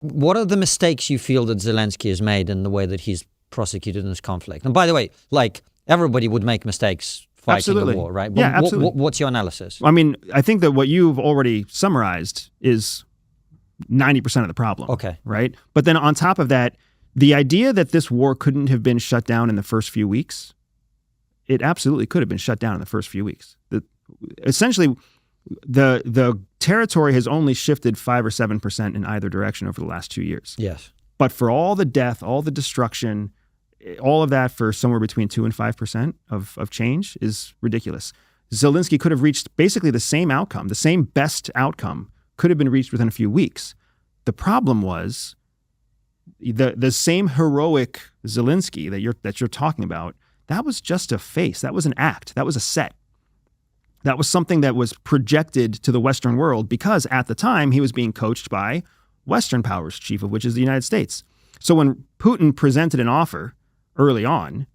What are the mistakes you feel that Zelenskyy has made in the way that he's prosecuted this conflict? And by the way, like, everybody would make mistakes fighting a war, right? But yeah, absolutely. What's your analysis? I mean, I think that what you've already summarized is 90% of the problem. Okay. Right? But then on top of that, the idea that this war couldn't have been shut down in the first few weeks, it absolutely could have been shut down in the first few weeks. Essentially, the territory has only shifted 5 or 7% in either direction over the last 2 years. Yes. But for all the death, all the destruction, all of that for somewhere between 2 and 5% of change is ridiculous. Zelenskyy could have reached basically the same outcome, the same best outcome could have been reached within a few weeks. The problem was the same heroic Zelenskyy that you're talking about, that was just a face. That was an act. That was a set. That was something that was projected to the Western world because at the time he was being coached by Western powers, chief of which is the United States. So when Putin presented an offer early on,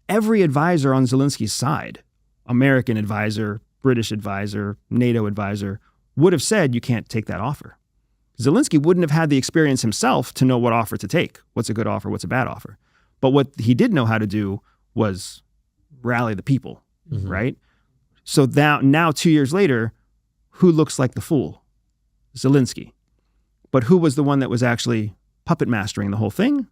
every advisor on Zelenskyy's side, American advisor, British advisor, NATO advisor, would have said you can't take that offer. Zelenskyy wouldn't have had the experience himself to know what offer to take. What's a good offer? What's a bad offer? But what he did know how to do was rally the people, right? So now 2 years later, who looks like the fool? Zelenskyy. But who was the one that was actually puppet mastering the whole thing?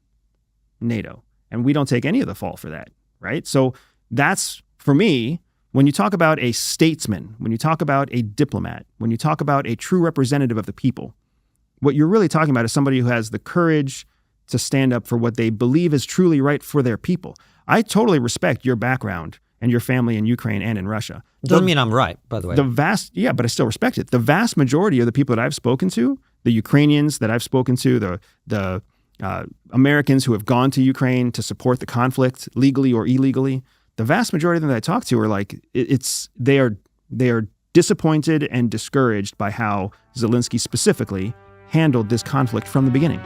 NATO. And we don't take any of the fault for that, right? So that's, for me, when you talk about a statesman, when you talk about a diplomat, when you talk about a true representative of the people, what you're really talking about is somebody who has the courage to stand up for what they believe is truly right for their people. I totally respect your background and your family in Ukraine and in Russia. Doesn't mean I'm right, by the way. But I still respect it. The vast majority of the people that I've spoken to, the Ukrainians that I've spoken to, the Americans who have gone to Ukraine to support the conflict legally or illegally, the vast majority of them that I talk to are like, they are disappointed and discouraged by how Zelenskyy specifically handled this conflict from the beginning.